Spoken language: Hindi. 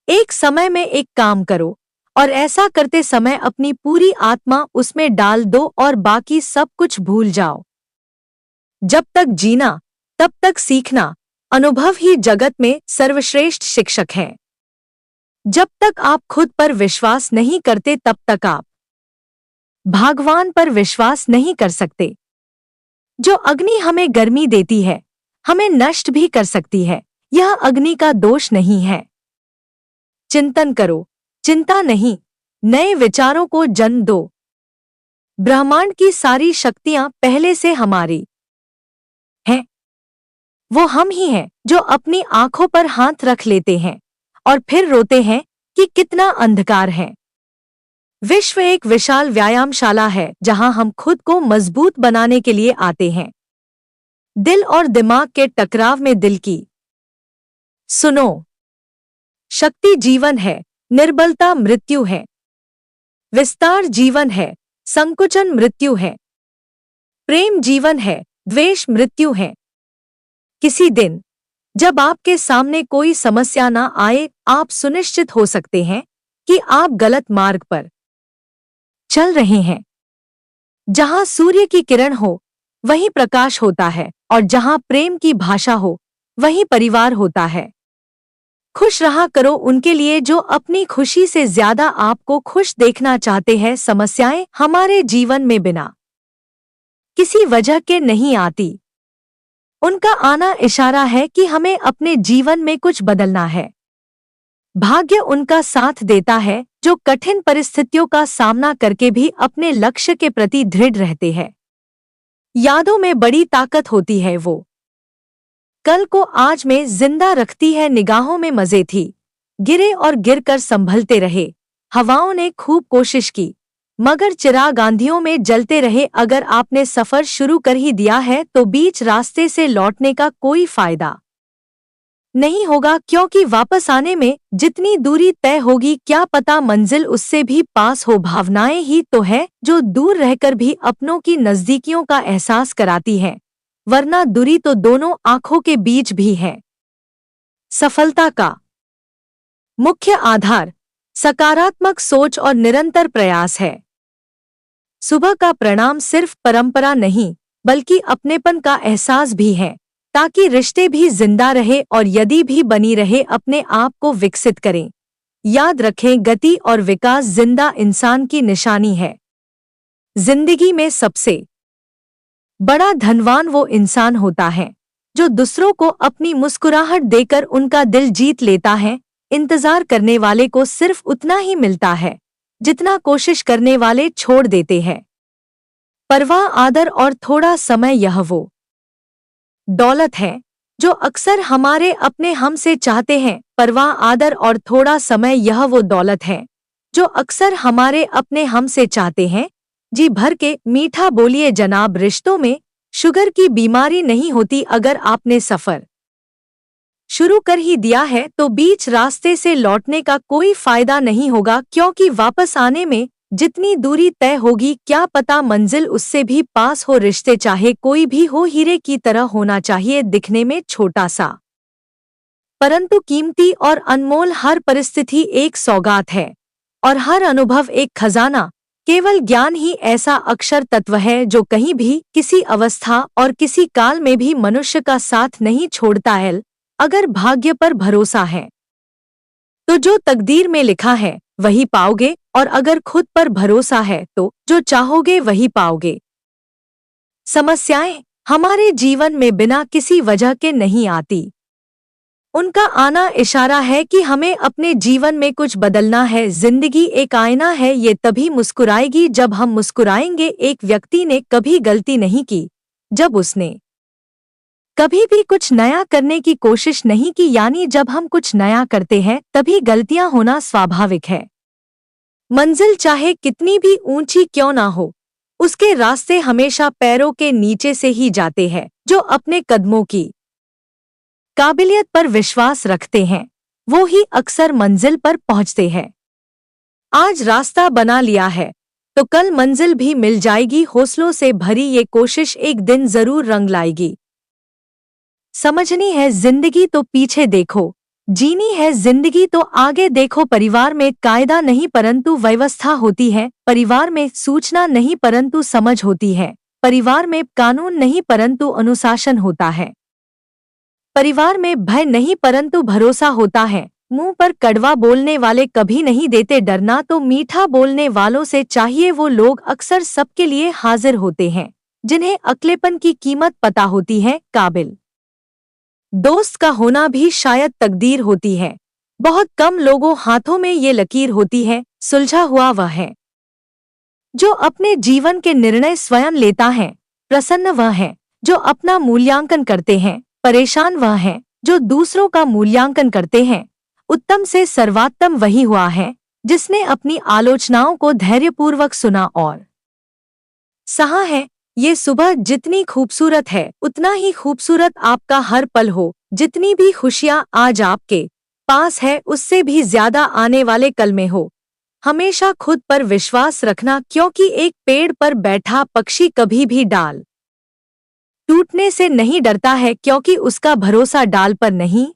एक समय में एक काम करो और ऐसा करते समय अपनी पूरी आत्मा उसमें डाल दो और बाकी सब कुछ भूल जाओ। जब तक जीना तब तक सीखना, अनुभव ही जगत में सर्वश्रेष्ठ शिक्षक है। जब तक आप खुद पर विश्वास नहीं करते तब तक आप भगवान पर विश्वास नहीं कर सकते। जो अग्नि हमें गर्मी देती है, हमें नष्ट भी कर सकती है, यह अग्नि का दोष नहीं है। चिंतन करो, चिंता नहीं, नए विचारों को जन्म दो। ब्रह्मांड की सारी शक्तियां पहले से हमारी हैं। वो हम ही हैं जो अपनी आंखों पर हाथ रख लेते हैं और फिर रोते हैं कि कितना अंधकार है। विश्व एक विशाल व्यायामशाला है जहां हम खुद को मजबूत बनाने के लिए आते हैं। दिल और दिमाग के टकराव में दिल की सुनो। शक्ति जीवन है, निर्बलता मृत्यु है। विस्तार जीवन है, संकुचन मृत्यु है। प्रेम जीवन है, द्वेष मृत्यु है। किसी दिन जब आपके सामने कोई समस्या ना आए, आप सुनिश्चित हो सकते हैं कि आप गलत मार्ग पर चल रहे हैं। जहां सूर्य की किरण हो वहीं प्रकाश होता है, और जहां प्रेम की भाषा हो वहीं परिवार होता है। खुश रहा करो उनके लिए जो अपनी खुशी से ज्यादा आपको खुश देखना चाहते हैं। समस्याएं हमारे जीवन में बिना किसी वजह के नहीं आती। उनका आना इशारा है कि हमें अपने जीवन में कुछ बदलना है। भाग्य उनका साथ देता है जो कठिन परिस्थितियों का सामना करके भी अपने लक्ष्य के प्रति दृढ़ रहते हैं। यादों में बड़ी ताकत होती है, वो कल को आज में जिंदा रखती है। निगाहों में मजे थी, गिरे और गिरकर संभलते रहे। हवाओं ने खूब कोशिश की मगर चिराग आंधियों में जलते रहे। अगर आपने सफर शुरू कर ही दिया है तो बीच रास्ते से लौटने का कोई फायदा नहीं होगा, क्योंकि वापस आने में जितनी दूरी तय होगी क्या पता मंजिल उससे भी पास हो। भावनाएं ही तो है जो दूर रहकर भी अपनों की नजदीकियों का एहसास कराती हैं, वरना दूरी तो दोनों आंखों के बीच भी है। सफलता का मुख्य आधार सकारात्मक सोच और निरंतर प्रयास है। सुबह का प्रणाम सिर्फ परंपरा नहीं बल्कि अपनेपन का एहसास भी है, ताकि रिश्ते भी जिंदा रहे और यदि भी बनी रहे अपने आप को विकसित करें। याद रखें, गति और विकास जिंदा इंसान की निशानी है। जिंदगी में सबसे बड़ा धनवान वो इंसान होता है जो दूसरों को अपनी मुस्कुराहट देकर उनका दिल जीत लेता है। इंतजार करने वाले को सिर्फ उतना ही मिलता है जितना कोशिश करने वाले छोड़ देते हैं। परवाह, आदर और थोड़ा समय, यह वो दौलत है जो अक्सर हमारे अपने हमसे चाहते हैं। परवाह, आदर और थोड़ा समय, यह वो दौलत है जो अक्सर हमारे अपने हमसे चाहते हैं। जी भर के मीठा बोलिए जनाब। रिश्तों में शुगर की बीमारी नहीं होती। अगर आपने सफर शुरू कर ही दिया है तो बीच रास्ते से लौटने का कोई फायदा नहीं होगा, क्योंकि वापस आने में जितनी दूरी तय होगी क्या पता मंजिल उससे भी पास हो। रिश्ते चाहे कोई भी हो हीरे की तरह होना चाहिए, दिखने में छोटा सा परंतु कीमती और अनमोल। हर परिस्थिति एक सौगात है और हर अनुभव एक खजाना। केवल ज्ञान ही ऐसा अक्षर तत्व है जो कहीं भी, किसी अवस्था और किसी काल में भी मनुष्य का साथ नहीं छोड़ता है। अगर भाग्य पर भरोसा है तो जो तकदीर में लिखा है वही पाओगे, और अगर खुद पर भरोसा है तो जो चाहोगे वही पाओगे। समस्याएं हमारे जीवन में बिना किसी वजह के नहीं आती। उनका आना इशारा है कि हमें अपने जीवन में कुछ बदलना है। जिंदगी एक आईना है, ये तभी मुस्कुराएगी जब हम मुस्कुराएंगे। एक व्यक्ति ने कभी गलती नहीं की जब उसने कभी भी कुछ नया करने की कोशिश नहीं की, यानी जब हम कुछ नया करते हैं तभी गलतियां होना स्वाभाविक है। मंजिल चाहे कितनी भी ऊंची क्यों ना हो, उसके रास्ते हमेशा पैरों के नीचे से ही जाते हैं। जो अपने कदमों की काबिलियत पर विश्वास रखते हैं वो ही अक्सर मंजिल पर पहुंचते हैं। आज रास्ता बना लिया है तो कल मंजिल भी मिल जाएगी। हौसलों से भरी ये कोशिश एक दिन जरूर रंग लाएगी। समझनी है जिंदगी तो पीछे देखो, जीनी है जिंदगी तो आगे देखो। परिवार में कायदा नहीं परंतु व्यवस्था होती है। परिवार में सूचना नहीं परंतु समझ होती है। परिवार में कानून नहीं परंतु अनुशासन होता है। परिवार में भय नहीं परंतु भरोसा होता है। मुंह पर कड़वा बोलने वाले कभी नहीं देते डरना तो मीठा बोलने वालों से चाहिए। वो लोग अक्सर सबके लिए हाजिर होते हैं जिन्हें अकेलेपन की कीमत पता होती है। काबिल दोस्त का होना भी शायद तकदीर होती है। बहुत कम लोगों हाथों में ये लकीर होती है। सुलझा हुआ वह है जो अपने जीवन के निर्णय स्वयं लेता है। प्रसन्न वह है जो अपना मूल्यांकन करते हैं। परेशान वह है जो दूसरों का मूल्यांकन करते हैं। उत्तम से सर्वोत्तम वही हुआ है जिसने अपनी आलोचनाओं को धैर्यपूर्वक सुना और सहा है। ये सुबह जितनी खूबसूरत है उतना ही खूबसूरत आपका हर पल हो। जितनी भी खुशियां आज आपके पास है उससे भी ज्यादा आने वाले कल में हो। हमेशा खुद पर विश्वास रखना क्योंकि एक पेड़ पर बैठा पक्षी कभी भी डाल टूटने से नहीं डरता है क्योंकि उसका भरोसा डाल पर नहीं